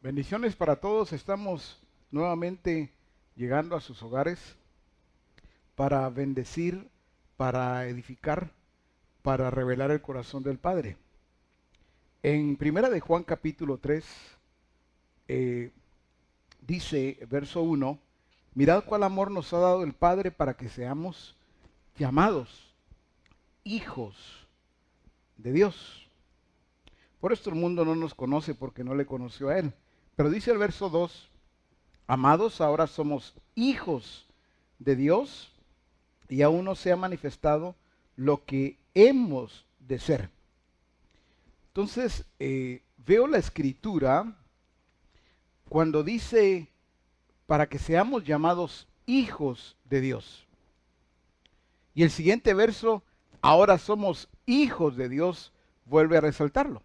Bendiciones para todos. Estamos nuevamente llegando a sus hogares para bendecir, para edificar, para revelar el corazón del Padre. En Primera de Juan capítulo 3 eh, dice, verso 1, mirad cuál amor nos ha dado el Padre para que seamos llamados hijos de Dios. Por esto el mundo no nos conoce porque no le conoció a Él. Pero dice el verso 2, amados, ahora somos hijos de Dios y aún no se ha manifestado lo que hemos de ser. Entonces, veo la escritura cuando dice para que seamos llamados hijos de Dios. Y el siguiente verso, ahora somos hijos de Dios, vuelve a resaltarlo.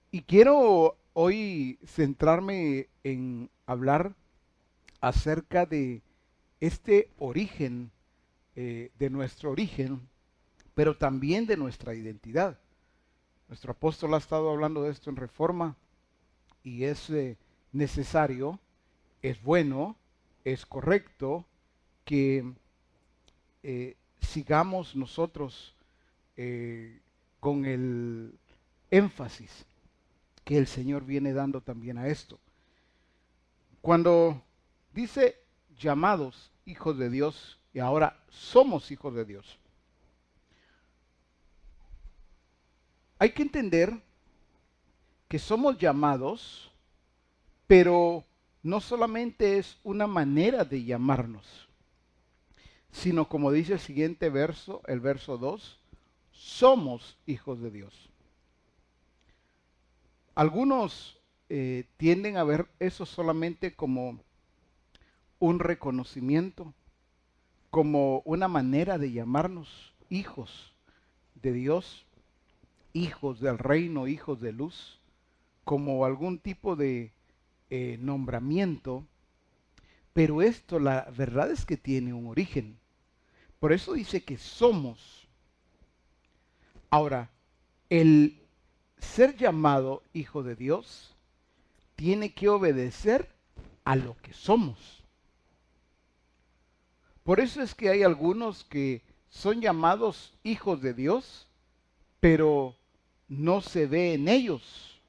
Y quiero hoy centrarme en hablar acerca de este origen, de nuestro origen, pero también de nuestra identidad. Nuestro apóstol ha estado hablando de esto en Reforma y es necesario, es bueno, es correcto que sigamos nosotros con el énfasis que el Señor viene dando también a esto. Cuando dice llamados hijos de Dios y ahora somos hijos de Dios, hay que entender que somos llamados, pero no solamente es una manera de llamarnos, sino como dice el siguiente verso, el verso 2, somos hijos de Dios. Algunos tienden a ver eso solamente como un reconocimiento, como una manera de llamarnos hijos de Dios, hijos del reino, hijos de luz, como algún tipo de nombramiento, pero esto la verdad es que tiene un origen. Por eso dice que somos. Ahora, el ser llamado hijo de Dios tiene que obedecer a lo que somos. Por eso es que hay algunos que son llamados hijos de Dios, pero no se ve en ellos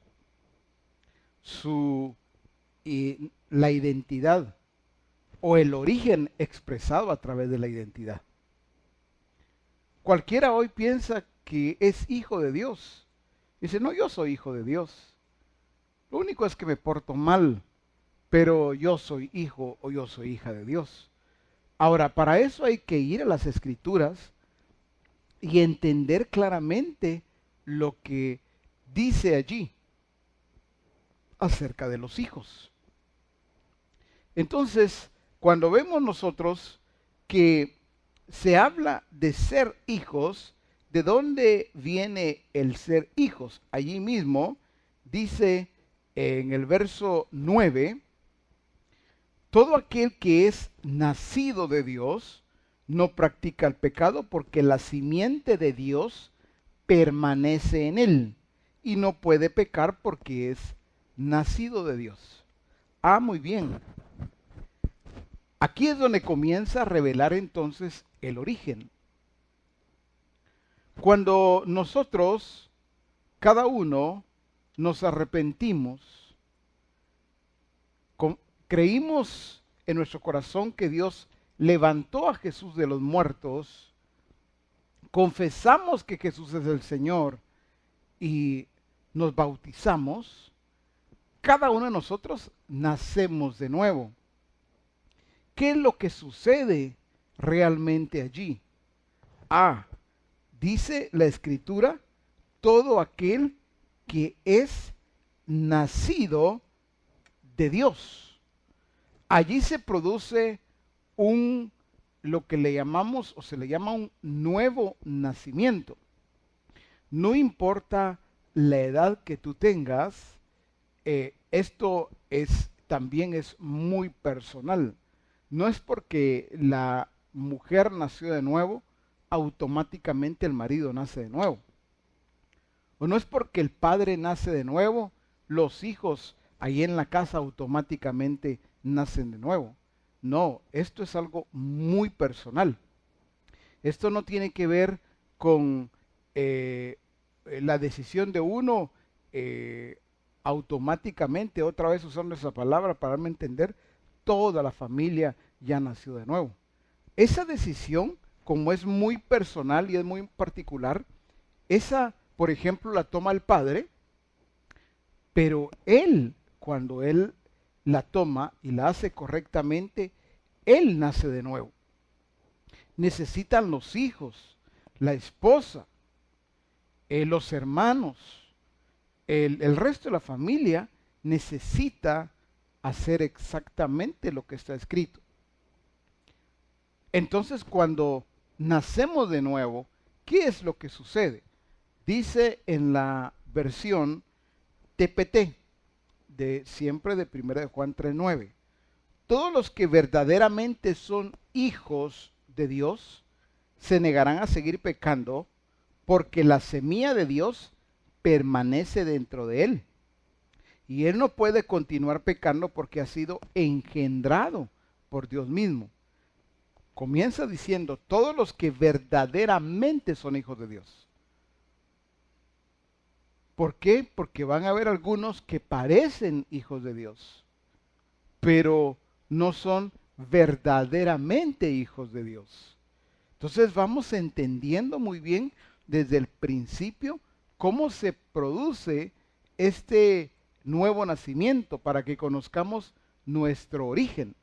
la identidad o el origen expresado a través de la identidad. Cualquiera hoy piensa que es hijo de Dios. Dice, no, yo soy hijo de Dios. Lo único es que me porto mal, pero yo soy hijo o yo soy hija de Dios. Ahora, para eso hay que ir a las Escrituras y entender claramente lo que dice allí acerca de los hijos. Entonces, cuando vemos nosotros que se habla de ser hijos, ¿de dónde viene el ser hijos? Allí mismo dice en el verso 9, todo aquel que es nacido de Dios no practica el pecado porque la simiente de Dios permanece en él y no puede pecar porque es nacido de Dios. Ah, muy bien. Aquí es donde comienza a revelar entonces el origen. Cuando nosotros, cada uno, nos arrepentimos, creímos en nuestro corazón que Dios levantó a Jesús de los muertos, confesamos que Jesús es el Señor y nos bautizamos, cada uno de nosotros nacemos de nuevo. ¿Qué es lo que sucede realmente allí? Dice la Escritura, todo aquel que es nacido de Dios. Allí se produce lo que le llamamos o se le llama un nuevo nacimiento. No importa la edad que tú tengas, esto también es muy personal. No es porque la mujer nació de nuevo, automáticamente el marido nace de nuevo. O no es porque el padre nace de nuevo, los hijos ahí en la casa automáticamente nacen de nuevo. No, esto es algo muy personal. Esto no tiene que ver con la decisión de uno automáticamente, otra vez usando esa palabra para darme a entender, toda la familia ya nació de nuevo. Esa decisión, como es muy personal y es muy particular, esa, por ejemplo, la toma el padre, pero él, cuando él la toma y la hace correctamente, él nace de nuevo. Necesitan los hijos, la esposa, los hermanos, el resto de la familia necesita hacer exactamente lo que está escrito. Entonces, cuando nacemos de nuevo, ¿qué es lo que sucede? Dice en la versión TPT, siempre de 1 de Juan 3:9, todos los que verdaderamente son hijos de Dios se negarán a seguir pecando porque la semilla de Dios permanece dentro de él. Y él no puede continuar pecando porque ha sido engendrado por Dios mismo. Comienza diciendo, todos los que verdaderamente son hijos de Dios. ¿Por qué? Porque van a haber algunos que parecen hijos de Dios, pero no son verdaderamente hijos de Dios. Entonces vamos entendiendo muy bien desde el principio cómo se produce este nuevo nacimiento para que conozcamos nuestro origen.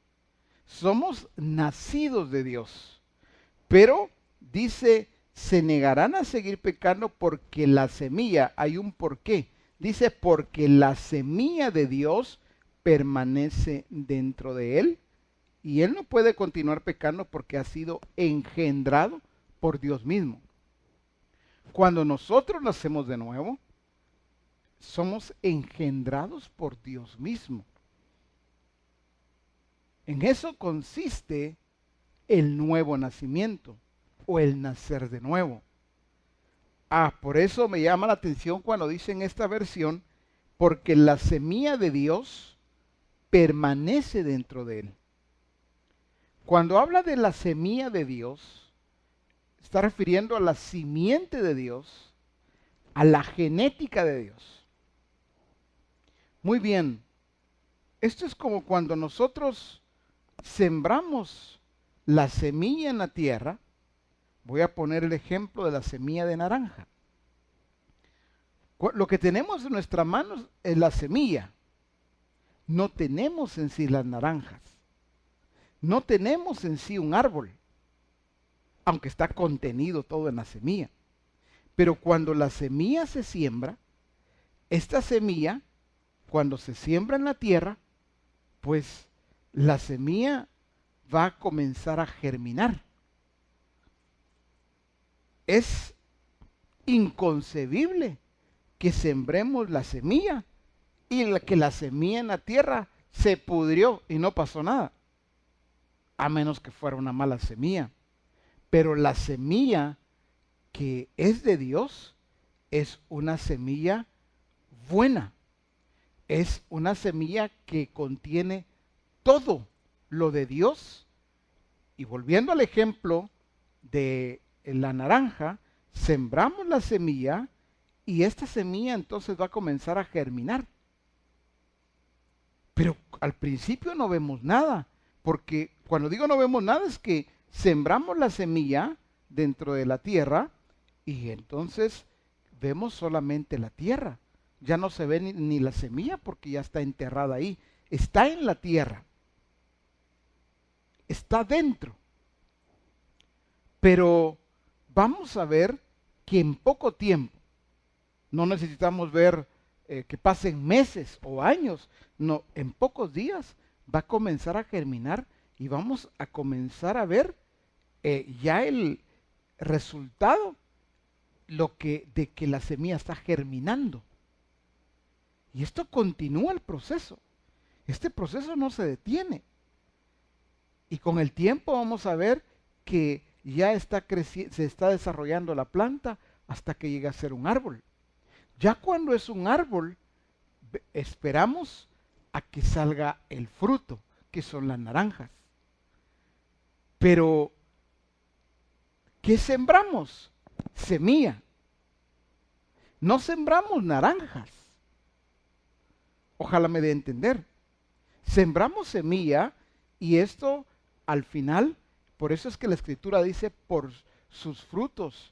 Somos nacidos de Dios, pero dice, se negarán a seguir pecando porque la semilla, hay un porqué, dice porque la semilla de Dios permanece dentro de él y él no puede continuar pecando porque ha sido engendrado por Dios mismo. Cuando nosotros nacemos de nuevo, somos engendrados por Dios mismo. En eso consiste el nuevo nacimiento o el nacer de nuevo. Por eso me llama la atención cuando dice en esta versión, porque la semilla de Dios permanece dentro de él. Cuando habla de la semilla de Dios, está refiriendo a la simiente de Dios, a la genética de Dios. Muy bien, esto es como cuando nosotros sembramos la semilla en la tierra. Voy a poner el ejemplo de la semilla de naranja. Lo que tenemos en nuestras manos es la semilla. No tenemos en sí las naranjas. No tenemos en sí un árbol, aunque está contenido todo en la semilla. Pero cuando la semilla se siembra, esta semilla, cuando se siembra en la tierra, pues la semilla va a comenzar a germinar. Es inconcebible que sembremos la semilla y que la semilla en la tierra se pudrió y no pasó nada, a menos que fuera una mala semilla. Pero la semilla que es de Dios es una semilla buena, es una semilla que contiene todo lo de Dios. Y volviendo al ejemplo de la naranja, sembramos la semilla y esta semilla entonces va a comenzar a germinar. Pero al principio no vemos nada, porque cuando digo no vemos nada es que sembramos la semilla dentro de la tierra y entonces vemos solamente la tierra. Ya no se ve ni la semilla porque ya está enterrada ahí. Está en la tierra. Está dentro. Pero vamos a ver que en poco tiempo, no necesitamos ver que pasen meses o años, no, en pocos días va a comenzar a germinar y vamos a comenzar a ver ya el resultado de que la semilla está germinando. Y esto continúa el proceso. Este proceso no se detiene. Y con el tiempo vamos a ver que ya está se está desarrollando la planta hasta que llega a ser un árbol. Ya cuando es un árbol, esperamos a que salga el fruto, que son las naranjas. Pero, ¿qué sembramos? Semilla. No sembramos naranjas. Ojalá me dé a entender. Sembramos semilla y esto al final, por eso es que la Escritura dice, por sus frutos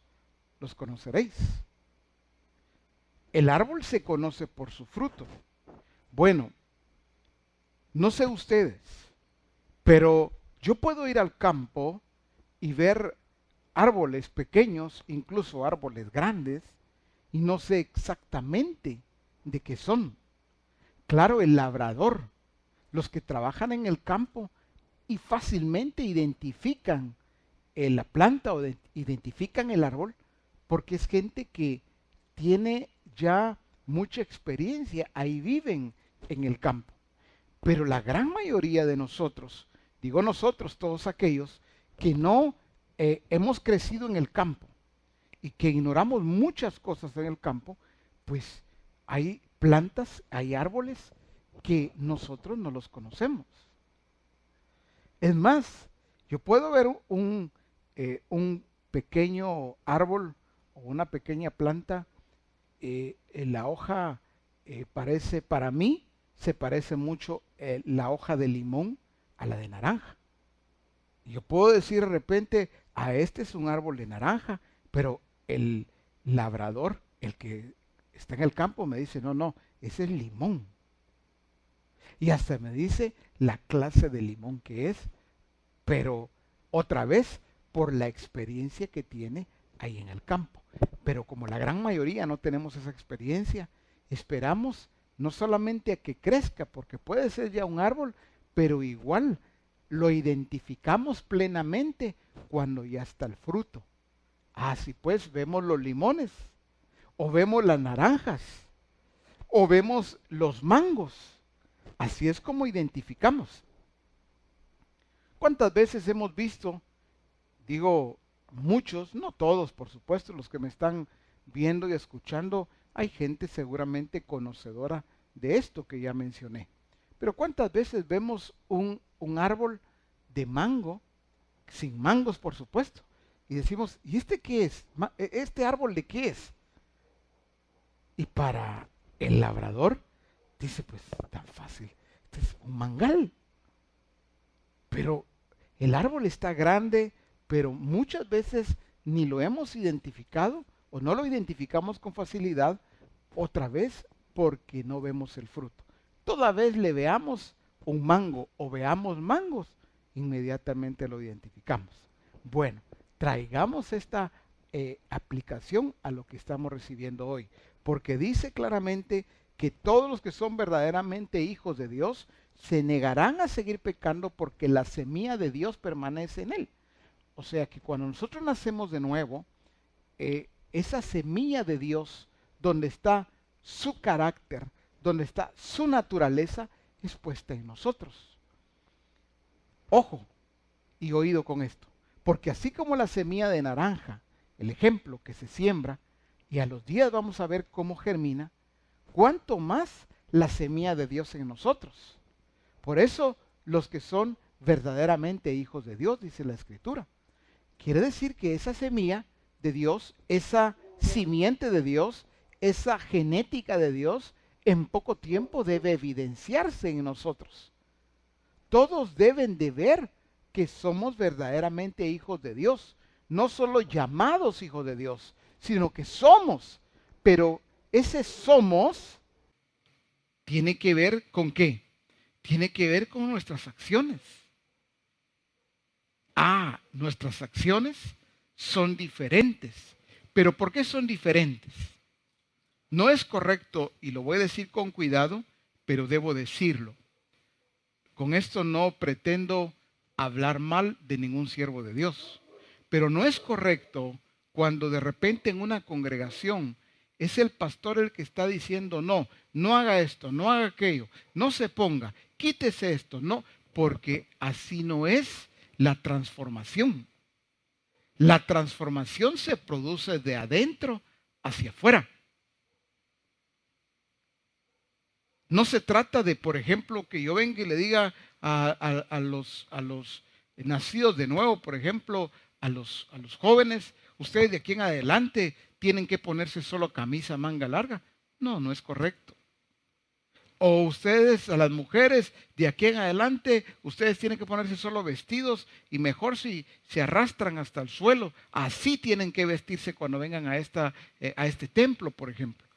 los conoceréis. El árbol se conoce por su fruto. Bueno, no sé ustedes, pero yo puedo ir al campo y ver árboles pequeños, incluso árboles grandes, y no sé exactamente de qué son. Claro, el labrador, los que trabajan en el campo y fácilmente identifican la planta o identifican el árbol, porque es gente que tiene ya mucha experiencia, ahí viven en el campo. Pero la gran mayoría de nosotros, digo nosotros, todos aquellos que no hemos crecido en el campo y que ignoramos muchas cosas en el campo, pues hay plantas, hay árboles que nosotros no los conocemos. Es más, yo puedo ver un pequeño árbol o una pequeña planta, en la hoja parece, para mí, se parece mucho la hoja de limón a la de naranja. Yo puedo decir de repente, este es un árbol de naranja, pero el labrador, el que está en el campo, me dice, no, no, ese es limón. Y hasta me dice la clase de limón que es, pero otra vez por la experiencia que tiene ahí en el campo. Pero como la gran mayoría no tenemos esa experiencia, esperamos no solamente a que crezca, porque puede ser ya un árbol, pero igual lo identificamos plenamente cuando ya está el fruto. Así pues, vemos los limones, o vemos las naranjas, o vemos los mangos. Así es como identificamos. ¿Cuántas veces hemos visto, digo muchos, no todos por supuesto, los que me están viendo y escuchando, hay gente seguramente conocedora de esto que ya mencioné, pero cuántas veces vemos un árbol de mango, sin mangos por supuesto, y decimos, ¿y este qué es? ¿Este árbol de qué es? Y para el labrador dice, pues tan fácil, este es un mangal. Pero el árbol está grande, pero muchas veces ni lo hemos identificado o no lo identificamos con facilidad, otra vez porque no vemos el fruto. Toda vez le veamos un mango o veamos mangos, inmediatamente lo identificamos. Bueno, traigamos esta aplicación a lo que estamos recibiendo hoy, porque dice claramente que todos los que son verdaderamente hijos de Dios se negarán a seguir pecando porque la semilla de Dios permanece en él. O sea que cuando nosotros nacemos de nuevo, esa semilla de Dios, donde está su carácter, donde está su naturaleza, es puesta en nosotros. Ojo y oído con esto, porque así como la semilla de naranja, el ejemplo que se siembra, y a los días vamos a ver cómo germina, cuánto más la semilla de Dios en nosotros. Por eso los que son verdaderamente hijos de Dios, dice la Escritura. Quiere decir que esa semilla de Dios, esa simiente de Dios, esa genética de Dios, en poco tiempo debe evidenciarse en nosotros. Todos deben de ver que somos verdaderamente hijos de Dios, no solo llamados hijos de Dios, sino que somos. Pero ese somos tiene que ver con ¿qué? Tiene que ver con nuestras acciones. Nuestras acciones son diferentes. ¿Pero por qué son diferentes? No es correcto, y lo voy a decir con cuidado, pero debo decirlo. Con esto no pretendo hablar mal de ningún siervo de Dios, pero no es correcto cuando de repente en una congregación es el pastor el que está diciendo, no, no haga esto, no haga aquello, no se ponga, quítese esto, no, porque así no es la transformación. La transformación se produce de adentro hacia afuera. No se trata de, por ejemplo, que yo venga y le diga a los nacidos de nuevo, por ejemplo, a los jóvenes, ustedes de aquí en adelante tienen que ponerse solo camisa manga larga. No, no es correcto. O ustedes, a las mujeres, de aquí en adelante, ustedes tienen que ponerse solo vestidos y mejor si se arrastran hasta el suelo. Así tienen que vestirse cuando vengan a este templo, por ejemplo.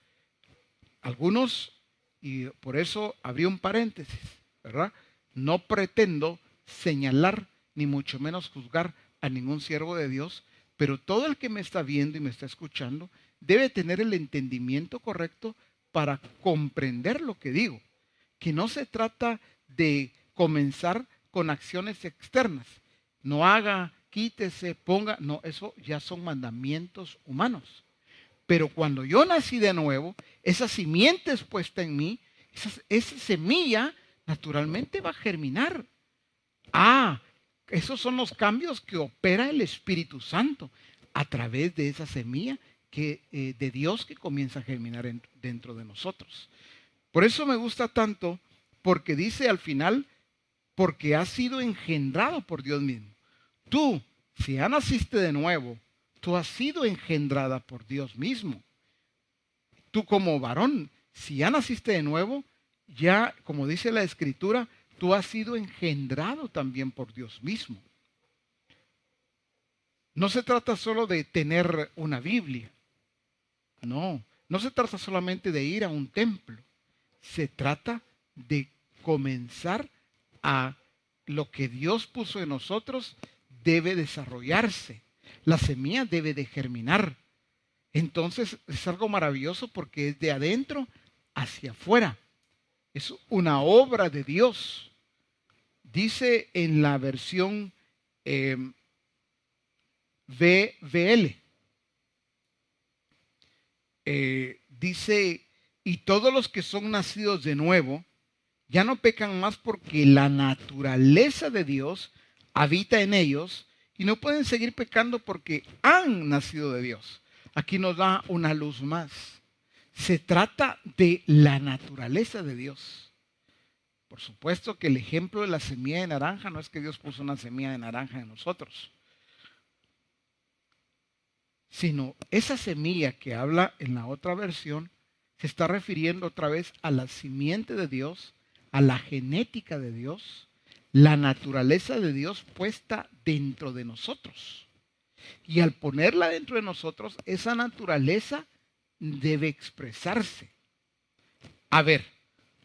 Algunos, y por eso abrí un paréntesis, ¿verdad? No pretendo señalar ni mucho menos juzgar a ningún siervo de Dios, pero todo el que me está viendo y me está escuchando debe tener el entendimiento correcto para comprender lo que digo. Que no se trata de comenzar con acciones externas. No haga, quítese, ponga, no, eso ya son mandamientos humanos. Pero cuando yo nací de nuevo, esa simiente es puesta en mí, esa semilla naturalmente va a germinar. Esos son los cambios que opera el Espíritu Santo a través de esa semilla de Dios que comienza a germinar dentro de nosotros. Por eso me gusta tanto, porque dice al final, porque has sido engendrado por Dios mismo. Tú, si ya naciste de nuevo, tú has sido engendrada por Dios mismo. Tú como varón, si ya naciste de nuevo, ya, como dice la Escritura, tú has sido engendrado también por Dios mismo. No se trata solo de tener una Biblia. No, no se trata solamente de ir a un templo. Se trata de comenzar a lo que Dios puso en nosotros debe desarrollarse. La semilla debe de germinar. Entonces es algo maravilloso porque es de adentro hacia afuera. Es una obra de Dios. Dice en la versión VL, dice, y todos los que son nacidos de nuevo ya no pecan más porque la naturaleza de Dios habita en ellos y no pueden seguir pecando porque han nacido de Dios. Aquí nos da una luz más. Se trata de la naturaleza de Dios. Por supuesto que el ejemplo de la semilla de naranja no es que Dios puso una semilla de naranja en nosotros, sino esa semilla que habla en la otra versión se está refiriendo otra vez a la simiente de Dios, a la genética de Dios, la naturaleza de Dios puesta dentro de nosotros. Y al ponerla dentro de nosotros, esa naturaleza debe expresarse. A ver,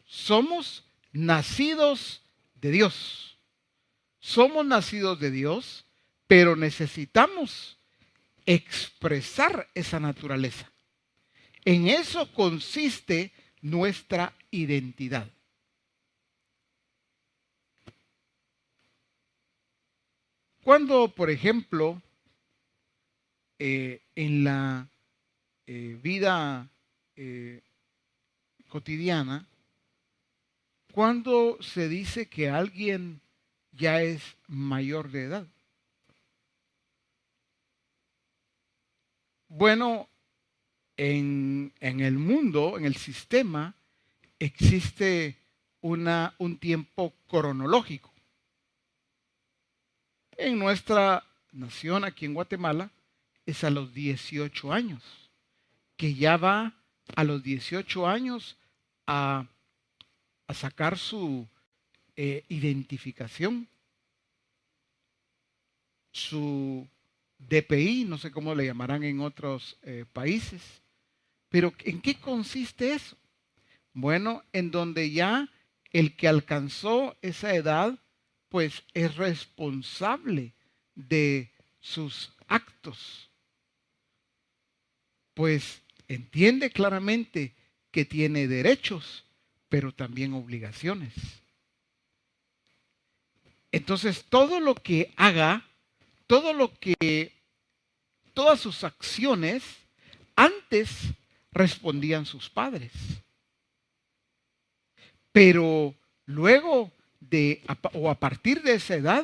somos nacidos de Dios. Somos nacidos de Dios, pero necesitamos expresar esa naturaleza. En eso consiste nuestra identidad. Cuando, por ejemplo, en la vida cotidiana, cuando se dice que alguien ya es mayor de edad. Bueno, en el mundo, en el sistema, existe un tiempo cronológico. En nuestra nación, aquí en Guatemala, es a los 18 años, que ya va a los 18 años a sacar su identificación, su DPI, no sé cómo le llamarán en otros países. Pero ¿en qué consiste eso? Bueno, en donde ya el que alcanzó esa edad, pues es responsable de sus actos. Pues entiende claramente que tiene derechos, pero también obligaciones. Entonces, todo lo que haga, todas sus acciones, antes respondían sus padres. Pero luego o a partir de esa edad,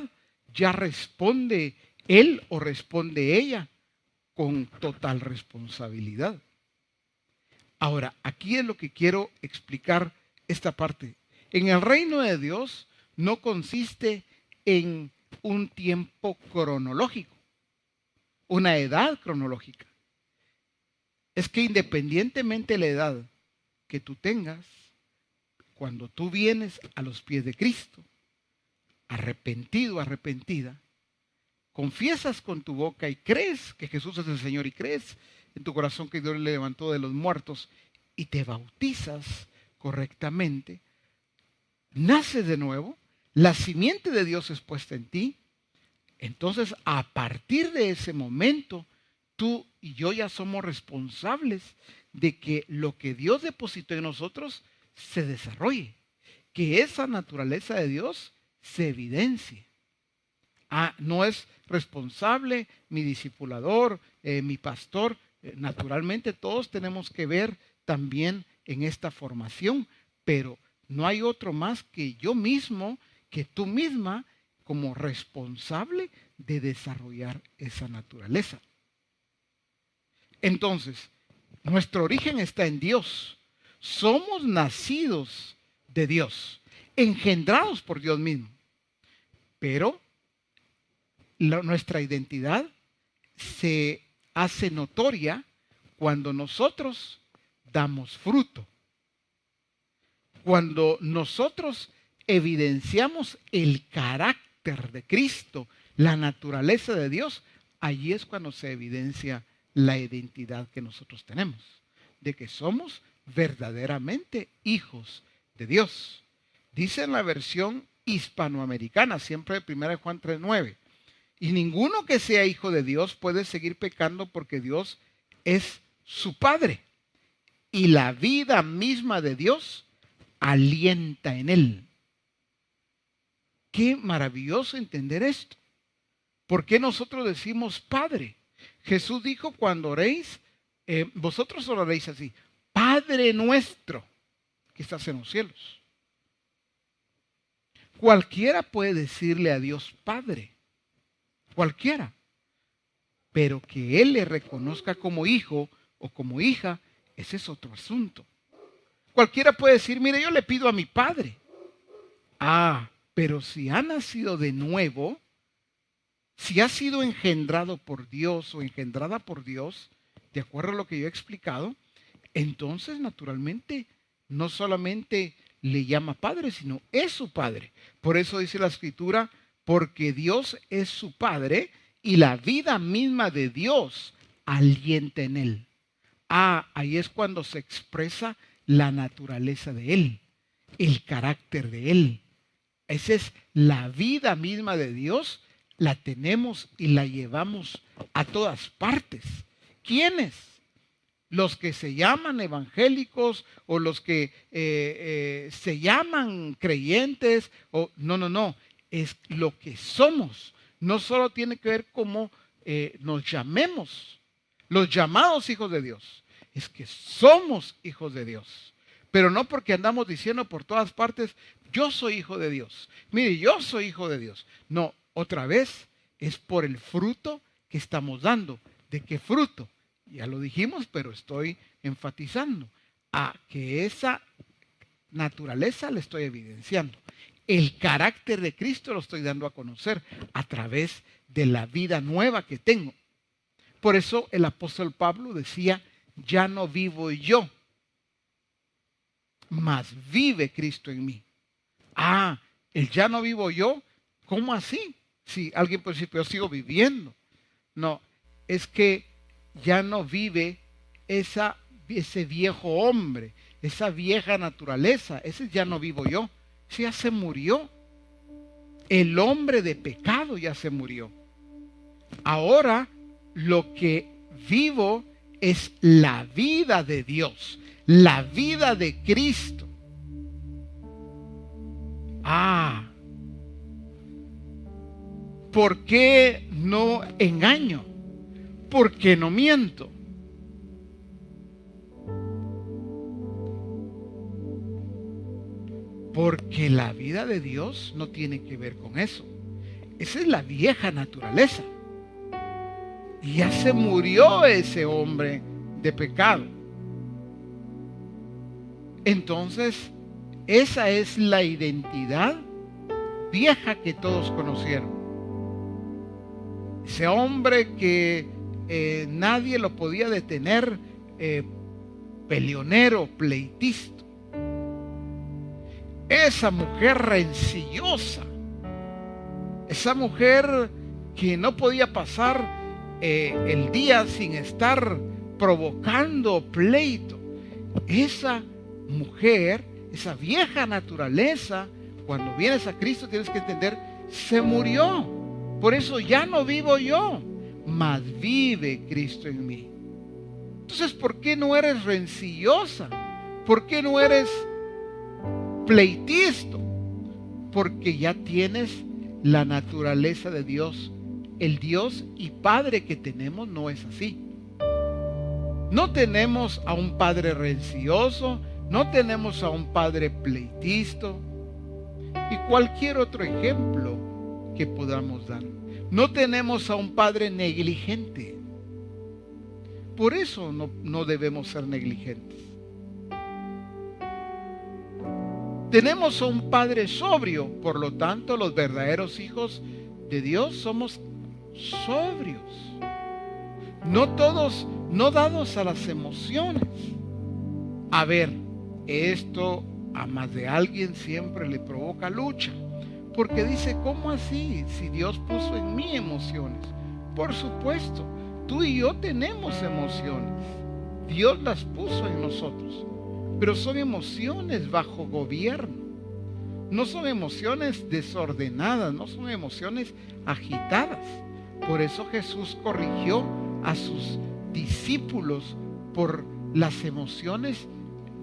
ya responde él o responde ella con total responsabilidad. Ahora, aquí es lo que quiero explicar esta parte. En el reino de Dios no consiste en un tiempo cronológico, una edad cronológica. Es que independientemente de la edad que tú tengas, cuando tú vienes a los pies de Cristo, arrepentido, arrepentida, confiesas con tu boca y crees que Jesús es el Señor y crees en tu corazón que Dios le levantó de los muertos y te bautizas correctamente, naces de nuevo, la simiente de Dios es puesta en ti. Entonces, a partir de ese momento, tú y yo ya somos responsables de que lo que Dios depositó en nosotros se desarrolle, que esa naturaleza de Dios se evidencie. No es responsable mi discipulador, mi pastor. Naturalmente todos tenemos que ver también en esta formación, pero no hay otro más que yo mismo, que tú misma, como responsable de desarrollar esa naturaleza. Entonces, nuestro origen está en Dios. Somos nacidos de Dios, engendrados por Dios mismo. Pero nuestra identidad se hace notoria cuando nosotros damos fruto. Cuando nosotros evidenciamos el carácter de Cristo, la naturaleza de Dios, allí es cuando se evidencia la identidad que nosotros tenemos, de que somos verdaderamente hijos de Dios. Dice en la versión hispanoamericana, siempre de 1 Juan 3:9, y ninguno que sea hijo de Dios puede seguir pecando porque Dios es su Padre y la vida misma de Dios alienta en él. Qué maravilloso entender esto. ¿Por qué nosotros decimos Padre? Jesús dijo, cuando oréis, vosotros oraréis así: Padre nuestro que estás en los cielos. Cualquiera puede decirle a Dios Padre, cualquiera, pero que Él le reconozca como hijo o como hija, ese es otro asunto. Cualquiera puede decir, mire, yo le pido a mi Padre. Pero si ha nacido de nuevo, si ha sido engendrado por Dios o engendrada por Dios, de acuerdo a lo que yo he explicado, entonces naturalmente no solamente le llama Padre, sino es su Padre. Por eso dice la Escritura, porque Dios es su Padre y la vida misma de Dios alienta en él. Ahí es cuando se expresa la naturaleza de Él, el carácter de Él. Esa es la vida misma de Dios, la tenemos y la llevamos a todas partes. ¿Quiénes? Los que se llaman evangélicos o los que se llaman creyentes. No, es lo que somos. No solo tiene que ver cómo nos llamemos, los llamados hijos de Dios. Es que somos hijos de Dios. Pero no porque andamos diciendo por todas partes, yo soy hijo de Dios. Mire, yo soy hijo de Dios. No, otra vez es por el fruto que estamos dando. ¿De qué fruto? Ya lo dijimos, pero estoy enfatizando que esa naturaleza la estoy evidenciando. El carácter de Cristo lo estoy dando a conocer a través de la vida nueva que tengo. Por eso el apóstol Pablo decía, ya no vivo yo, mas vive Cristo en mí. El ya no vivo yo, ¿cómo así? Si alguien puede decir, pero yo sigo viviendo. No, es que ya no vive ese viejo hombre, esa vieja naturaleza, ese ya no vivo yo, ese ya se murió. El hombre de pecado ya se murió. Ahora lo que vivo es la vida de Dios, la vida de Cristo. ¿Por qué no engaño? ¿Por qué no miento? Porque la vida de Dios no tiene que ver con eso. Esa es la vieja naturaleza. Y ya se murió ese hombre de pecado. Entonces, Esa es la identidad vieja que todos conocieron. Ese hombre que nadie lo podía detener, peleonero, pleitista. Esa mujer rencillosa. Esa mujer que no podía pasar el día sin estar provocando pleito. Esa mujer, esa vieja naturaleza, cuando vienes a Cristo tienes que entender, se murió. Por eso ya no vivo yo, mas vive Cristo en mí. Entonces, ¿por qué no eres rencillosa? ¿Por qué no eres pleitista? Porque ya tienes la naturaleza de Dios. El Dios y Padre que tenemos no es así. No tenemos a un padre rencilloso, no tenemos a un padre pleitista y cualquier otro ejemplo que podamos dar. No tenemos a un padre negligente. Por eso no debemos ser negligentes. Tenemos a un padre sobrio, por lo tanto los verdaderos hijos de Dios somos sobrios. No todos, no dados a las emociones. A ver, esto a más de alguien siempre le provoca lucha, porque dice, ¿cómo así? Si Dios puso en mí emociones. Por supuesto, tú y yo tenemos emociones. Dios las puso en nosotros, pero son emociones bajo gobierno. No son emociones desordenadas, no son emociones agitadas. Por eso Jesús corrigió a sus discípulos por las emociones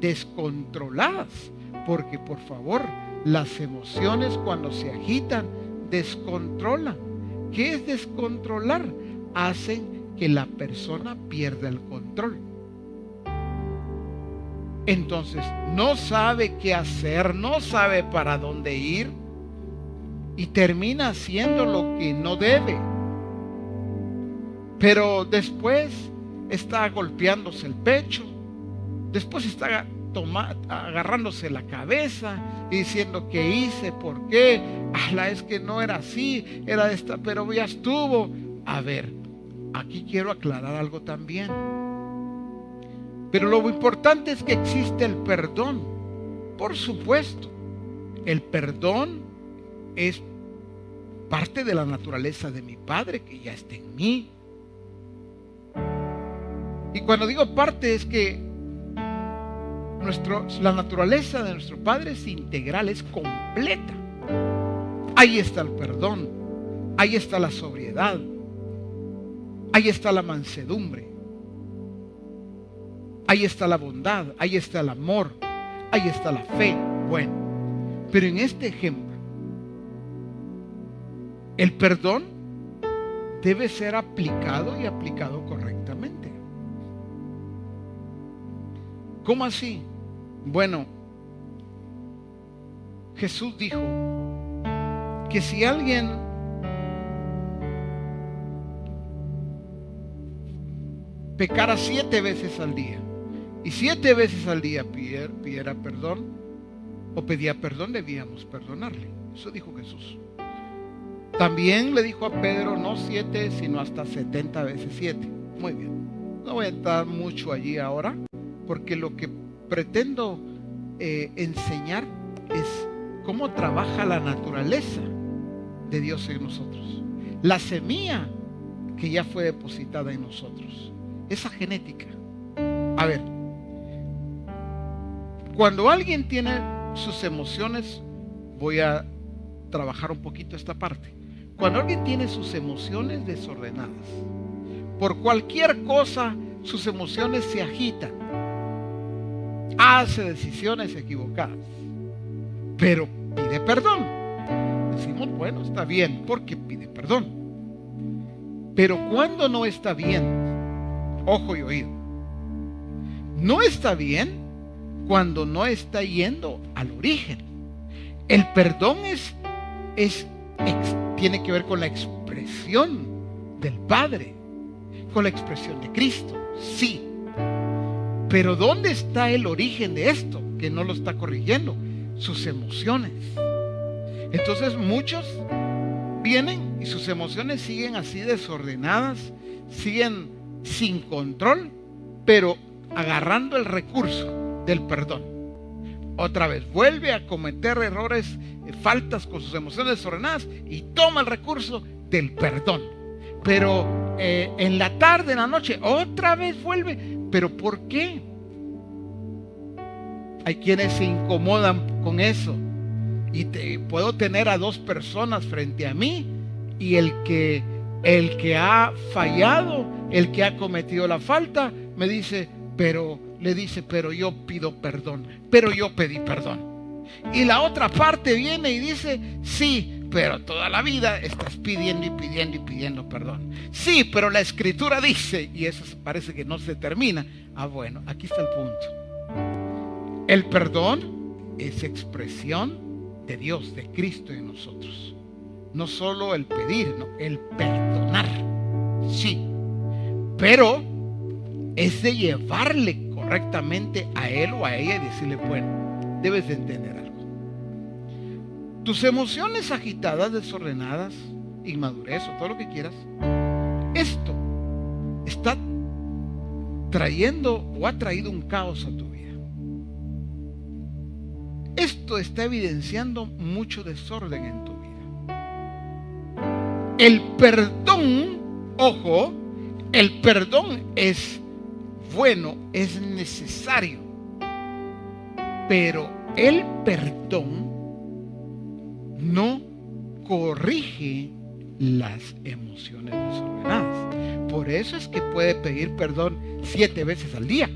descontroladas. Porque, por favor, las emociones cuando se agitan, descontrolan. ¿Qué es descontrolar? Hacen que la persona pierda el control. Entonces, no sabe qué hacer, no sabe para dónde ir y termina haciendo lo que no debe. Pero después está golpeándose el pecho, después está agarrándose la cabeza y diciendo ¿qué hice? ¿Por qué? Es que no era así, era esta, pero ya estuvo. A ver, aquí quiero aclarar algo también. Pero lo importante es que existe el perdón. Por supuesto, el perdón es parte de la naturaleza de mi Padre que ya está en mí. Y cuando digo parte es que la naturaleza de nuestro Padre es integral, es completa. Ahí está el perdón, ahí está la sobriedad, ahí está la mansedumbre, ahí está la bondad, ahí está el amor, ahí está la fe. Bueno, pero en este ejemplo, el perdón debe ser aplicado y aplicado correctamente. ¿Cómo así? Bueno, Jesús dijo que si alguien pecara 7 veces al día y 7 veces al día pidiera perdón o pedía perdón, debíamos perdonarle. Eso dijo Jesús. También le dijo a Pedro, no 7, sino hasta 70 veces 7. Muy bien, no voy a entrar mucho allí ahora, porque lo que pretendo enseñar es cómo trabaja la naturaleza de Dios en nosotros. La semilla que ya fue depositada en nosotros. Esa genética. A ver, cuando alguien tiene sus emociones, voy a trabajar un poquito esta parte. Cuando alguien tiene sus emociones desordenadas, por cualquier cosa, sus emociones se agitan, hace decisiones equivocadas, pero pide perdón. Decimos, bueno, está bien, porque pide perdón. Pero cuando no está bien, ojo y oído, no está bien cuando no está yendo al origen. El perdón tiene que ver con la expresión del Padre, con la expresión de Cristo, sí. Pero ¿dónde está el origen de esto? Que no lo está corrigiendo. sus emociones. Entonces muchos vienen y sus emociones siguen así desordenadas, siguen sin control, pero agarrando el recurso del perdón. Otra vez vuelve a cometer errores, faltas con sus emociones desordenadas y toma el recurso del perdón. Pero en la tarde, en la noche, otra vez vuelve. ¿Pero por qué? Hay quienes se incomodan con eso. Y puedo tener a dos personas frente a mí y el que ha fallado, el que ha cometido la falta, le dice, pero yo pido perdón, pero yo pedí perdón. Y la otra parte viene y dice, sí, pero toda la vida estás pidiendo y pidiendo y pidiendo perdón. Sí, pero la Escritura dice, y eso parece que no se termina. Bueno, aquí está el punto. El perdón es expresión de Dios, de Cristo en nosotros. No solo el pedir, no, el perdonar. Sí, pero es de llevarle correctamente a él o a ella y decirle, bueno, debes de entender algo. Tus emociones agitadas, desordenadas, inmadurez o todo lo que quieras, esto está trayendo o ha traído un caos a tu vida. Esto está evidenciando mucho desorden en tu vida. El perdón, ojo, el perdón es bueno, es necesario, pero el perdón no corrige las emociones desordenadas. Por eso es que puede pedir perdón 7 veces al día,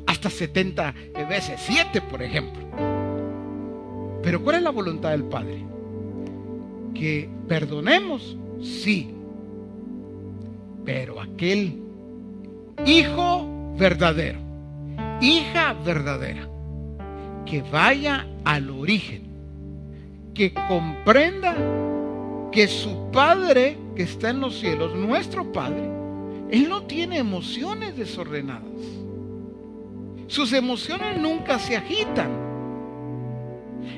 hasta 70 veces 7, por ejemplo. Pero ¿cuál es la voluntad del Padre? Que perdonemos, sí, pero aquel hijo verdadero, hija verdadera, que vaya al origen, que comprenda que su Padre que está en los cielos, nuestro Padre, Él no tiene emociones desordenadas. Sus emociones nunca se agitan.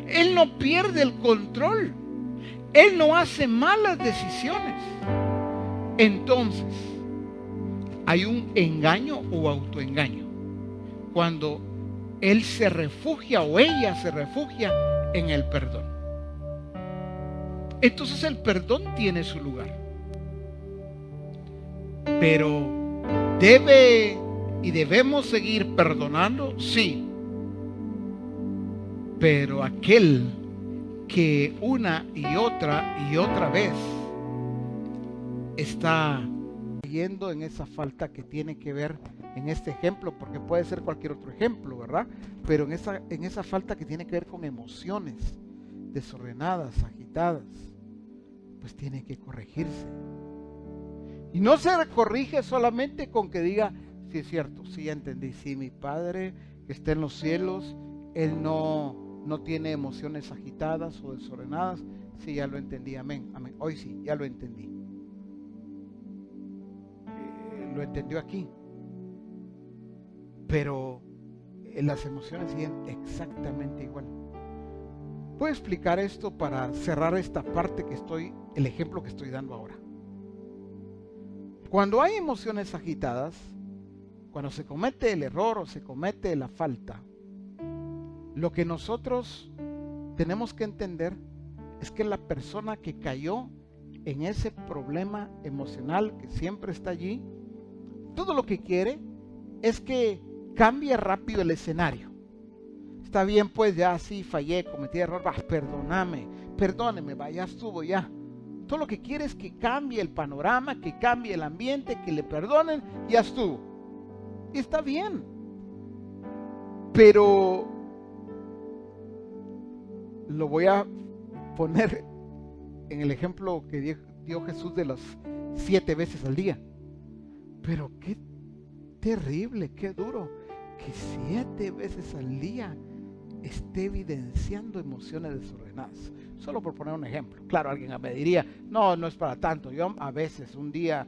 Él no pierde el control. Él no hace malas decisiones. Entonces, hay un engaño o autoengaño cuando él se refugia o ella se refugia en el perdón. Entonces el perdón tiene su lugar, pero debemos seguir perdonando, sí, pero aquel que una y otra vez está yendo en esa falta que tiene que ver en este ejemplo, porque puede ser cualquier otro ejemplo, ¿verdad? Pero en esa falta que tiene que ver con emociones desordenadas, agitadas, pues tiene que corregirse. Y no se corrige solamente con que diga, sí es cierto, sí ya entendí, sí, mi Padre que está en los cielos, Él no tiene emociones agitadas o desordenadas, sí, ya lo entendí, amén, amén, hoy sí, ya lo entendí. Lo entendió aquí, pero las emociones siguen exactamente igual. Voy a explicar esto para cerrar esta parte el ejemplo que estoy dando ahora. Cuando hay emociones agitadas, cuando se comete el error o se comete la falta, lo que nosotros tenemos que entender es que la persona que cayó en ese problema emocional que siempre está allí, todo lo que quiere es que cambie rápido el escenario. Está bien, pues ya sí fallé, cometí error, perdóneme, ya estuvo ya. Todo lo que quiere es que cambie el panorama, que cambie el ambiente, que le perdonen, ya estuvo. Y está bien. Pero lo voy a poner en el ejemplo que dio Jesús de las 7 veces al día. Pero qué terrible, qué duro que 7 veces al día esté evidenciando emociones desordenadas. Solo por poner un ejemplo. Claro, alguien me diría, no es para tanto. Yo a veces, un día,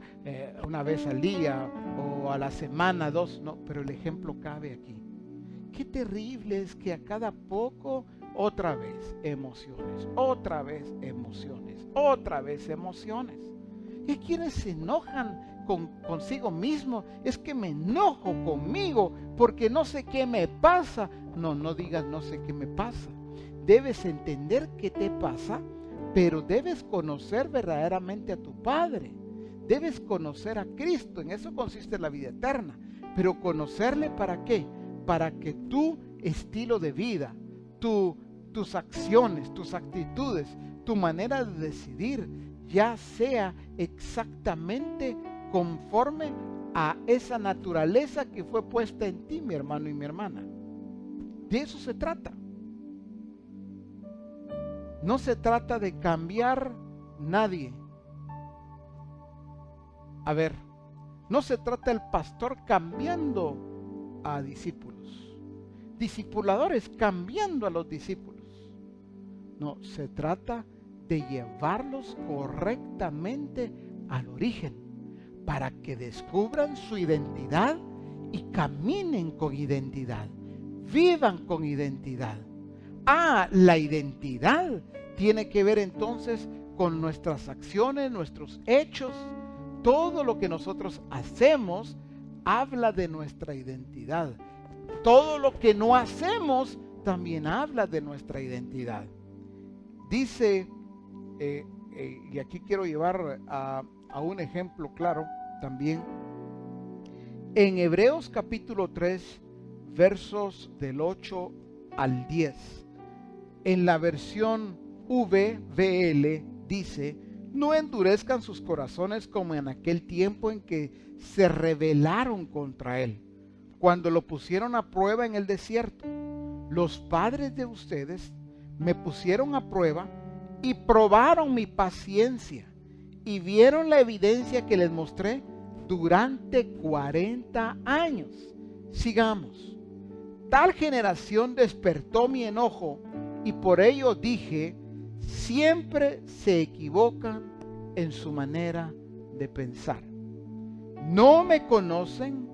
una vez al día o a la semana, 2, no, pero el ejemplo cabe aquí. Qué terrible es que a cada poco otra vez emociones, otra vez emociones, otra vez emociones. Y quienes se enojan consigo mismo, es que me enojo conmigo porque no sé qué me pasa. No, no digas no sé qué me pasa. Debes entender qué te pasa, pero debes conocer verdaderamente a tu Padre. Debes conocer a Cristo, en eso consiste la vida eterna. Pero conocerle ¿para qué? Para que tu estilo de vida, tus acciones, tus actitudes, tu manera de decidir ya sea exactamente conforme a esa naturaleza que fue puesta en ti, mi hermano y mi hermana. De eso se trata. No se trata de cambiar nadie. A ver, no se trata el pastor cambiando a discípulos, discipuladores cambiando a los discípulos. No, se trata de llevarlos correctamente al origen para que descubran su identidad y caminen con identidad, vivan con identidad. La identidad tiene que ver entonces con nuestras acciones, nuestros hechos. Todo lo que nosotros hacemos habla de nuestra identidad. Todo lo que no hacemos también habla de nuestra identidad. Dice, y aquí quiero llevar a un ejemplo claro también, en Hebreos capítulo 3, versos del 8 al 10, en la versión VBL dice: no endurezcan sus corazones como en aquel tiempo en que se rebelaron contra él, cuando lo pusieron a prueba en el desierto. Los padres de ustedes me pusieron a prueba y probaron mi paciencia y vieron la evidencia que les mostré durante 40 años. Sigamos. Tal generación despertó mi enojo y por ello dije: siempre se equivocan en su manera de pensar. No me conocen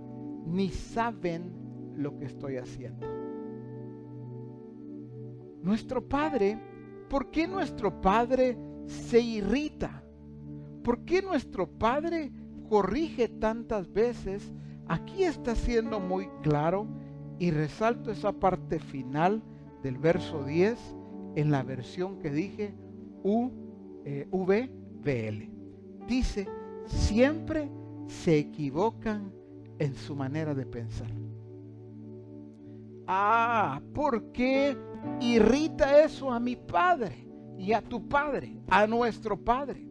ni saben lo que estoy haciendo. Nuestro Padre, ¿por qué nuestro Padre se irrita? ¿Por qué nuestro Padre corrige tantas veces? Aquí está siendo muy claro y resalto esa parte final del verso 10 en la versión que dije VBL. Dice: siempre se equivocan en su manera de pensar. ¿Por qué irrita eso a mi Padre y a tu Padre, a nuestro Padre?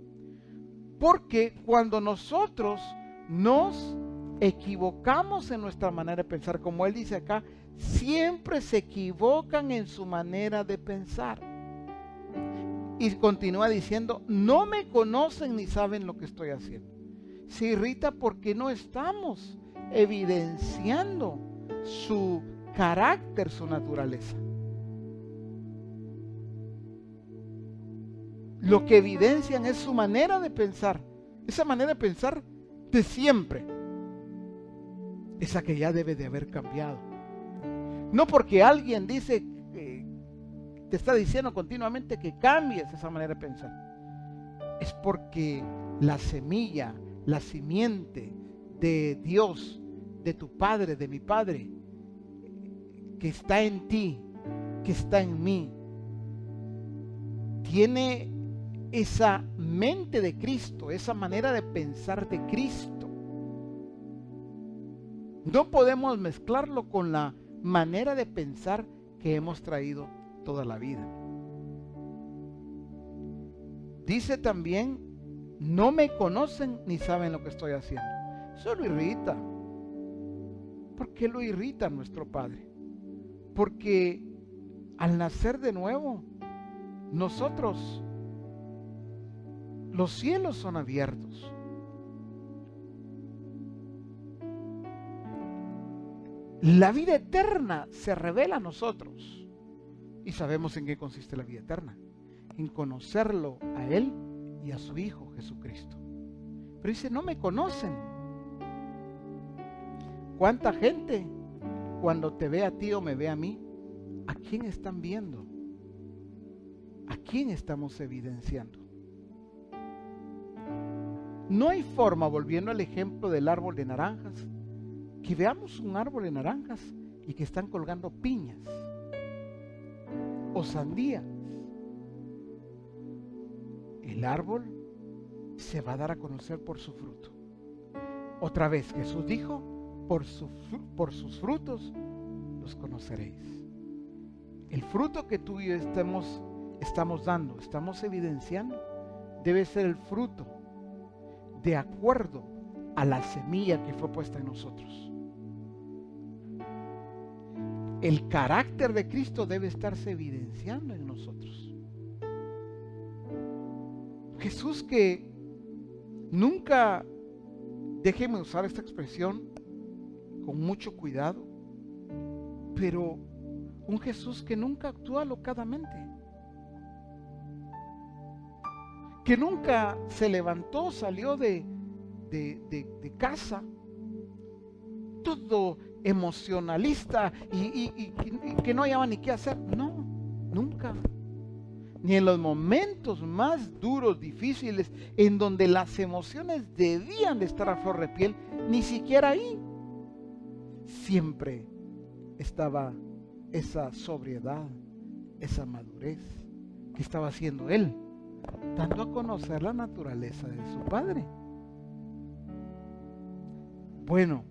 Porque cuando nosotros nos equivocamos en nuestra manera de pensar, como él dice acá, siempre se equivocan en su manera de pensar. Y continúa diciendo: no me conocen ni saben lo que estoy haciendo. Se irrita porque no estamos evidenciando su carácter, su naturaleza. Lo que evidencian es su manera de pensar. Esa manera de pensar de siempre. Esa que ya debe de haber cambiado. No porque alguien dice, te está diciendo continuamente que cambies esa manera de pensar. Es porque la semilla, la simiente de Dios, de tu Padre, de mi Padre, que está en ti, que está en mí, tiene esa mente de Cristo, esa manera de pensar de Cristo. No podemos mezclarlo con la manera de pensar que hemos traído toda la vida. Dice también: no me conocen ni saben lo que estoy haciendo. Eso lo irrita. ¿Por qué lo irrita a nuestro Padre? Porque al nacer de nuevo, nosotros, los cielos son abiertos. La vida eterna se revela a nosotros. Y sabemos en qué consiste la vida eterna: en conocerlo a Él y a su Hijo Jesucristo. Pero dice: no me conocen. ¿Cuánta gente, cuando te ve a ti o me ve a mí, a quién están viendo? ¿A quién estamos evidenciando? No hay forma, volviendo al ejemplo del árbol de naranjas, que veamos un árbol de naranjas y que están colgando piñas o sandías. El árbol se va a dar a conocer por su fruto. Otra vez Jesús dijo, por sus frutos los conoceréis. El fruto que tú y yo estamos dando, estamos evidenciando, debe ser el fruto de acuerdo a la semilla que fue puesta en nosotros. El carácter de Cristo debe estarse evidenciando en nosotros. Jesús, que nunca, déjeme usar esta expresión con mucho cuidado, pero un Jesús que nunca actúa alocadamente, que nunca se levantó, salió de casa, todo emocionalista y que no hallaba ni qué hacer. No, nunca. Ni en los momentos más duros, difíciles, en donde las emociones debían de estar a flor de piel, ni siquiera ahí. Siempre estaba esa sobriedad, esa madurez que estaba haciendo Él, dando a conocer la naturaleza de su Padre. Bueno,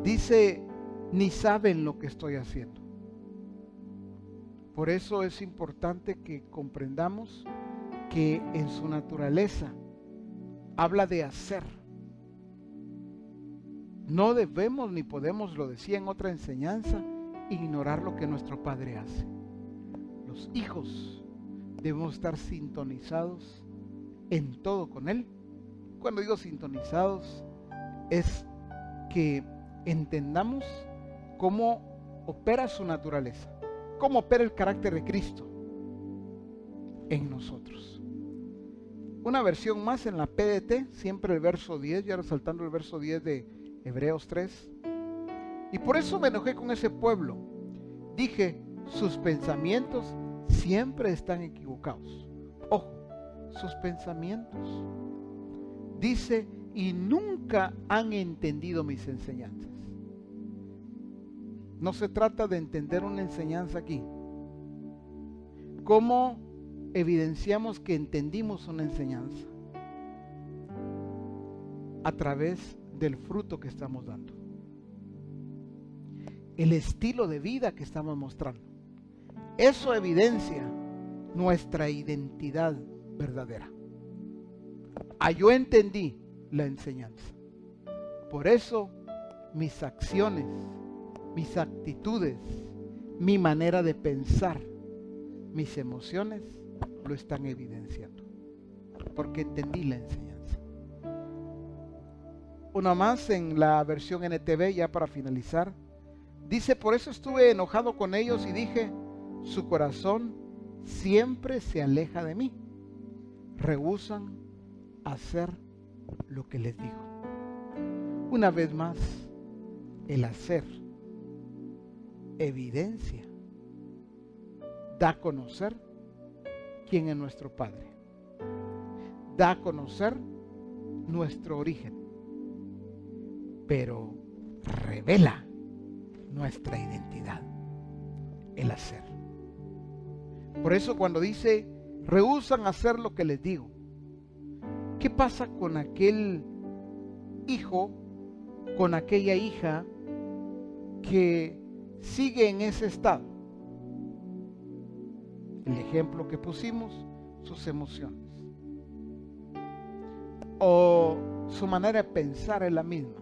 dice, ni saben lo que estoy haciendo. Por eso es importante que comprendamos que en su naturaleza habla de hacer. No debemos ni podemos, lo decía en otra enseñanza, ignorar lo que nuestro Padre hace. Los hijos debemos estar sintonizados en todo con Él. Cuando digo sintonizados, es que entendamos cómo opera su naturaleza, cómo opera el carácter de Cristo en nosotros. Una versión más en la PDT, siempre el verso 10, ya resaltando el verso 10 de Hebreos 3. Y por eso me enojé con ese pueblo. Dije, sus pensamientos siempre están equivocados. Ojo, sus pensamientos. Dice, y nunca han entendido mis enseñanzas. No se trata de entender una enseñanza aquí. ¿Cómo evidenciamos que entendimos una enseñanza? A través del fruto que estamos dando. El estilo de vida que estamos mostrando. Eso evidencia nuestra identidad verdadera. Yo entendí la enseñanza. Por eso mis acciones, mis actitudes, mi manera de pensar, mis emociones lo están evidenciando. Porque entendí la enseñanza. Una más en la versión NTV, ya para finalizar. Dice, por eso estuve enojado con ellos y dije, su corazón siempre se aleja de mí. Rehúsan hacer lo que les digo. Una vez más, el hacer evidencia, da a conocer quién es nuestro Padre, da a conocer nuestro origen, pero revela nuestra identidad, el hacer. Por eso cuando dice, rehúsan hacer lo que les digo, ¿qué pasa con aquel hijo, con aquella hija que sigue en ese estado? El ejemplo que pusimos, sus emociones. O su manera de pensar es la misma.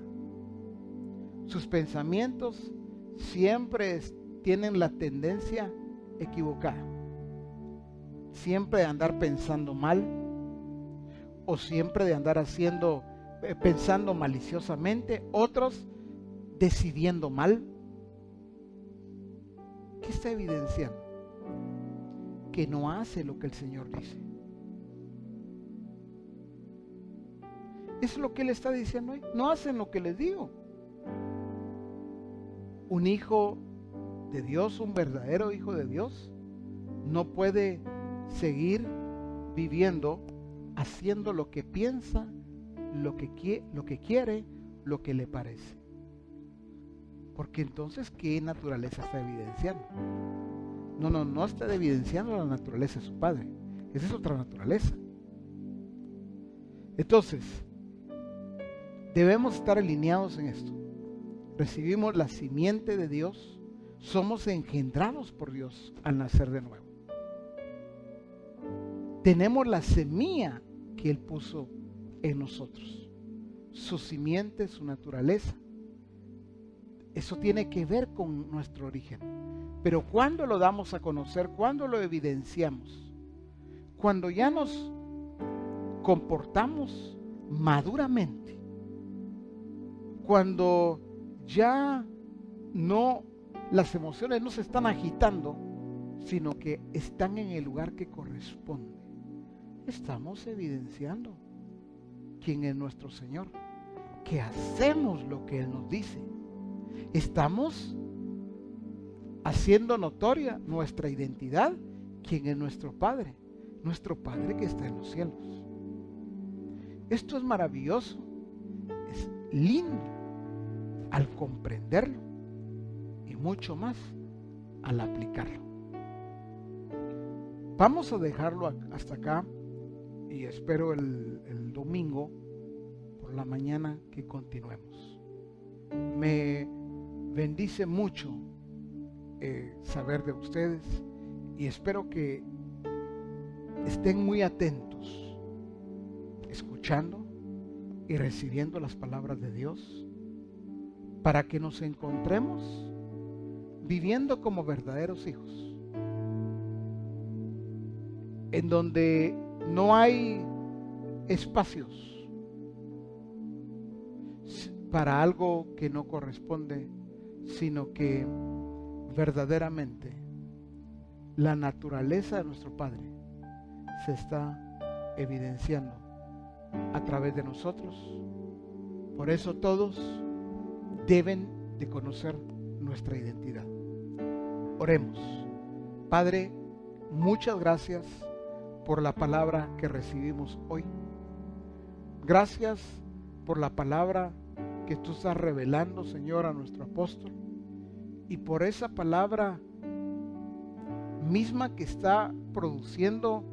Sus pensamientos siempre tienen la tendencia equivocada. Siempre de andar pensando mal, o siempre de andar pensando maliciosamente, otros decidiendo mal. ¿Qué está evidenciando? Que no hace lo que el Señor dice. Es lo que Él está diciendo hoy. No hacen lo que les digo. Un hijo de Dios, un verdadero hijo de Dios, no puede seguir viviendo haciendo lo que piensa, lo que quiere, lo que le parece. Porque entonces, ¿qué naturaleza está evidenciando? No está evidenciando la naturaleza de su padre. Esa es otra naturaleza. Entonces, debemos estar alineados en esto. Recibimos la simiente de Dios, somos engendrados por Dios al nacer de nuevo. Tenemos la semilla que Él puso en nosotros, su simiente, su naturaleza. Eso tiene que ver con nuestro origen. Pero ¿cuándo lo damos a conocer? ¿Cuándo lo evidenciamos? Cuando ya nos comportamos maduramente. Cuando ya no, las emociones no se están agitando, sino que están en el lugar que corresponde. Estamos evidenciando quién es nuestro Señor, que hacemos lo que Él nos dice. Estamos haciendo notoria nuestra identidad, quién es nuestro Padre que está en los cielos. Esto es maravilloso, es lindo al comprenderlo y mucho más al aplicarlo. Vamos a dejarlo hasta acá y espero el domingo por la mañana que continuemos. Me bendice mucho saber de ustedes y espero que estén muy atentos, escuchando y recibiendo las palabras de Dios, para que nos encontremos viviendo como verdaderos hijos, en donde no hay espacios para algo que no corresponde, sino que verdaderamente la naturaleza de nuestro Padre se está evidenciando a través de nosotros. Por eso todos deben de conocer nuestra identidad. Oremos. Padre, muchas gracias por la palabra que recibimos hoy. Gracias por la palabra que tú estás revelando, Señor, a nuestro apóstol, y por esa palabra misma que está produciendo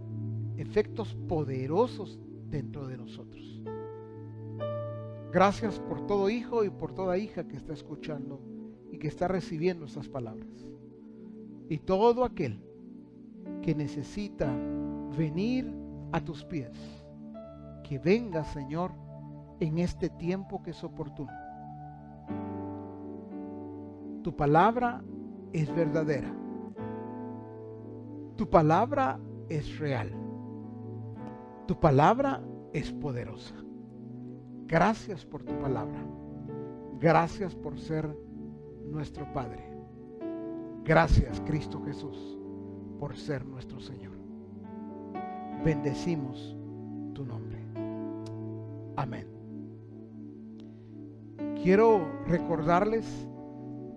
efectos poderosos dentro de nosotros. Gracias por todo hijo y por toda hija que está escuchando y que está recibiendo estas palabras. Y todo aquel que necesita venir a tus pies, que venga, Señor, en este tiempo que es oportuno. Tu palabra es verdadera. Tu palabra es real. Tu palabra es poderosa. Gracias por tu palabra. Gracias por ser nuestro Padre. Gracias, Cristo Jesús, por ser nuestro Señor. Bendecimos tu nombre. Amén. Quiero recordarles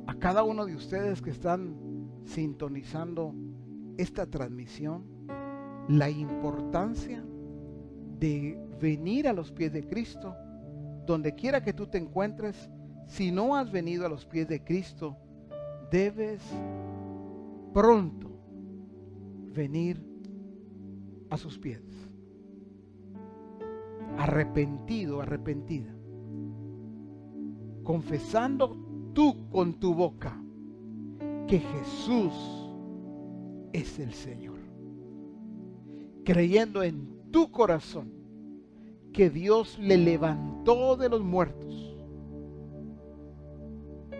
a cada uno de ustedes que están sintonizando esta transmisión la importancia de venir a los pies de Cristo. Donde quiera que tú te encuentres, si no has venido a los pies de Cristo, debes pronto venir a sus pies. Arrepentido, arrepentida. Confesando tú con tu boca que Jesús es el Señor. Creyendo en tu corazón que Dios le levantó de los muertos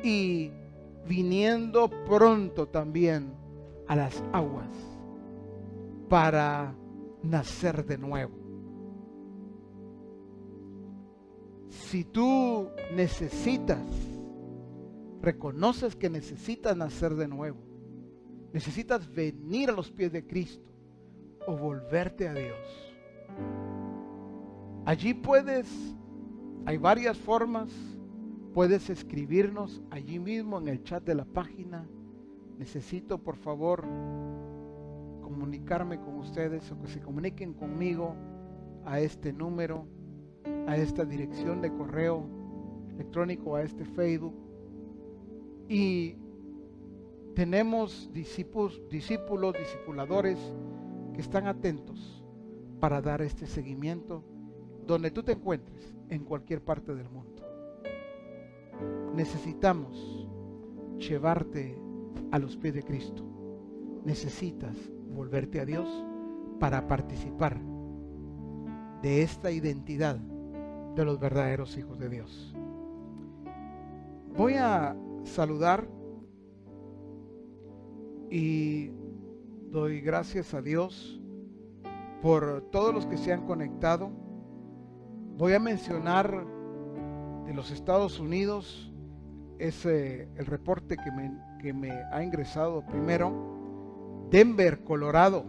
y viniendo pronto también a las aguas para nacer de nuevo. Si tú reconoces que necesitas nacer de nuevo, necesitas venir a los pies de Cristo o volverte a Dios, allí hay varias formas. Puedes escribirnos allí mismo en el chat de la página. Necesito, por favor, comunicarme con ustedes o que se comuniquen conmigo a este número, a esta dirección de correo electrónico, a este Facebook. Y tenemos discípulos, discipuladores que están atentos para dar este seguimiento donde tú te encuentres, en cualquier parte del mundo. Necesitamos llevarte a los pies de Cristo. Necesitas volverte a Dios para participar de esta identidad de los verdaderos hijos de Dios. Voy a saludar y doy gracias a Dios por todos los que se han conectado. Voy a mencionar de los Estados Unidos, es el reporte que me ha ingresado primero. Denver, Colorado;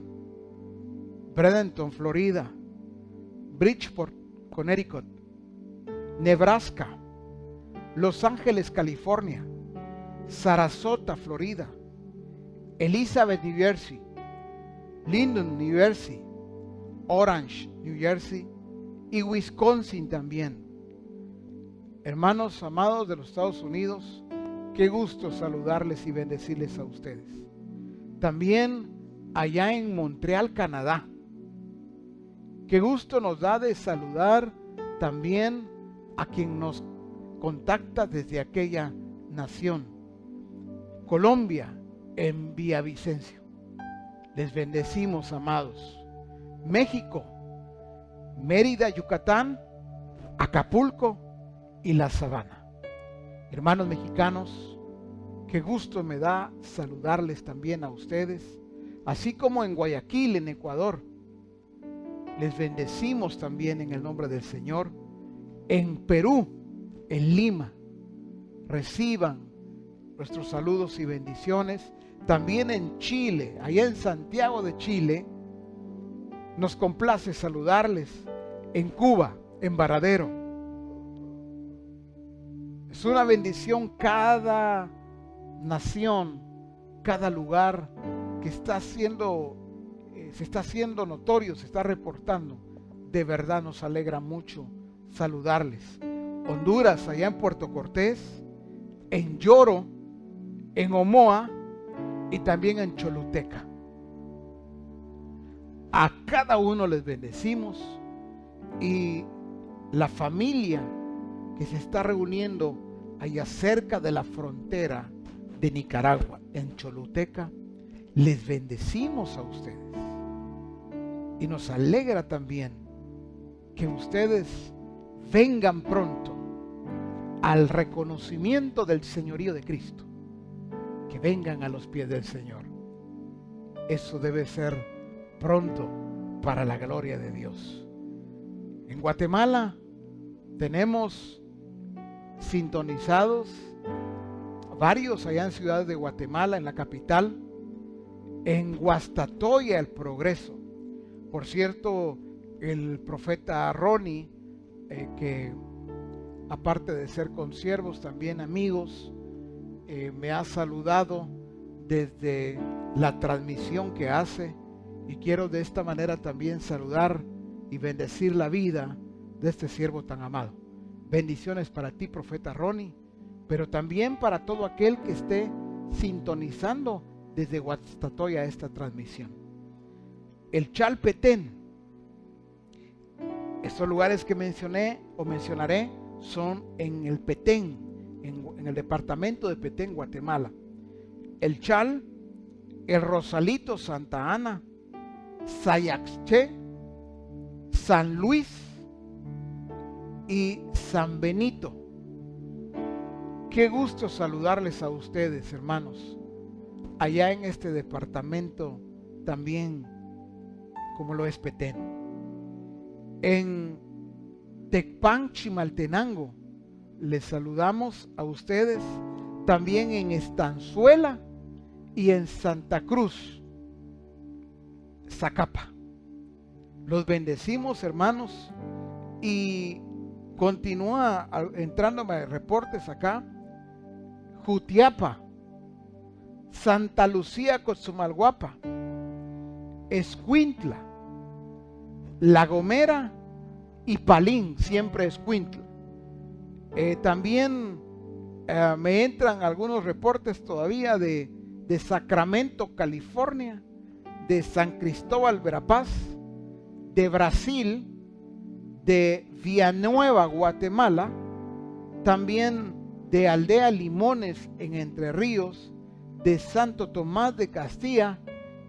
Bradenton, Florida; Bridgeport, Connecticut; Nebraska; Los Ángeles, California; Sarasota, Florida; Elizabeth, New Jersey; Linden, New Jersey; Orange, New Jersey; y Wisconsin también. Hermanos amados de los Estados Unidos, qué gusto saludarles y bendecirles a ustedes. También allá en Montreal, Canadá. Qué gusto nos da de saludar también a quien nos contacta desde aquella nación. Colombia, en Villavicencio. Les bendecimos, amados. México, Mérida, Yucatán; Acapulco y La Sabana. Hermanos mexicanos, qué gusto me da saludarles también a ustedes, así como en Guayaquil, en Ecuador. Les bendecimos también en el nombre del Señor. En Perú, en Lima, reciban nuestros saludos y bendiciones. También en Chile, allá en Santiago de Chile, nos complace saludarles. En Cuba, en Varadero. Es una bendición cada nación, cada lugar que se está haciendo notorio, se está reportando. De verdad nos alegra mucho saludarles. Honduras, allá en Puerto Cortés; en Lloro, en Omoa y también en Choluteca. A cada uno les bendecimos, y la familia que se está reuniendo allá cerca de la frontera de Nicaragua, en Choluteca, les bendecimos a ustedes. Y nos alegra también que ustedes vengan pronto al reconocimiento del señorío de Cristo, que vengan a los pies del Señor. Eso debe ser pronto, para la gloria de Dios. En Guatemala tenemos sintonizados varios allá en Ciudad de Guatemala, en la capital; en Guastatoya, El Progreso. Por cierto, el profeta Ronnie, que aparte de ser consiervos, también amigos, me ha saludado desde la transmisión que hace, y quiero de esta manera también saludar y bendecir la vida de este siervo tan amado. Bendiciones para ti, profeta Ronnie, pero también para todo aquel que esté sintonizando desde Guastatoya esta transmisión. El Chalpetén. Estos lugares que mencioné o mencionaré son en el Petén, en el departamento de Petén, Guatemala. El Chal, el Rosalito, Santa Ana, Sayaxché, San Luis y San Benito. Qué gusto saludarles a ustedes, hermanos, allá en este departamento también, como lo es Petén. En Tecpan, Chimaltenango, les saludamos a ustedes, también en Estanzuela y en Santa Cruz, Zacapa. Los bendecimos, hermanos, y continúa entrándome reportes acá. Jutiapa, Santa Lucía, Cochumalguapa, Escuintla, La Gomera y Palín, siempre Escuintla. También me entran algunos reportes todavía de Sacramento, California, de San Cristóbal, Verapaz, de Brasil, de Villanueva, Guatemala, también de Aldea Limones en Entre Ríos, de Santo Tomás de Castilla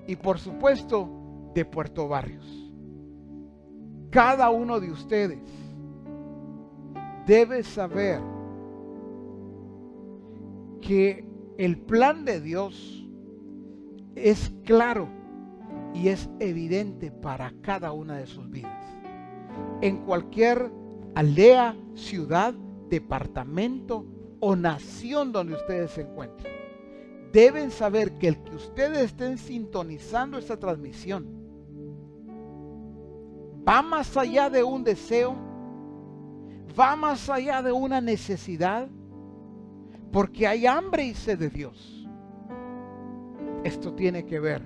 y por supuesto de Puerto Barrios. Cada uno de ustedes debe saber que el plan de Dios es claro y es evidente para cada una de sus vidas. En cualquier aldea, ciudad, departamento o nación donde ustedes se encuentren, deben saber que el que ustedes estén sintonizando esta transmisión va más allá de un deseo, va más allá de una necesidad, porque hay hambre y sed de Dios. Esto tiene que ver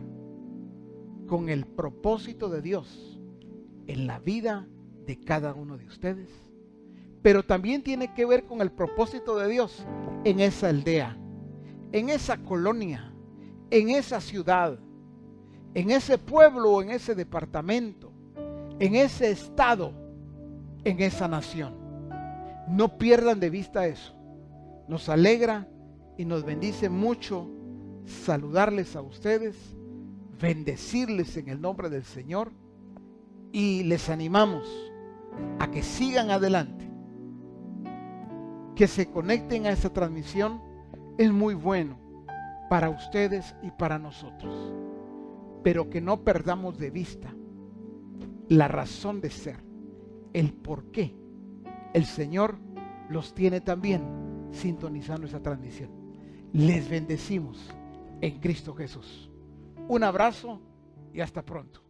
con el propósito de Dios en la vida de cada uno de ustedes, pero también tiene que ver con el propósito de Dios en esa aldea, en esa colonia, en esa ciudad, en ese pueblo o en ese departamento, en ese estado, en esa nación. No pierdan de vista eso. Nos alegra y nos bendice mucho saludarles a ustedes, bendecirles en el nombre del Señor y les animamos a que sigan adelante, que se conecten a esta transmisión. Es muy bueno para ustedes y para nosotros, pero que no perdamos de vista la razón de ser, el por qué el Señor los tiene también sintonizando esa transmisión. Les bendecimos en Cristo Jesús. Un abrazo y hasta pronto.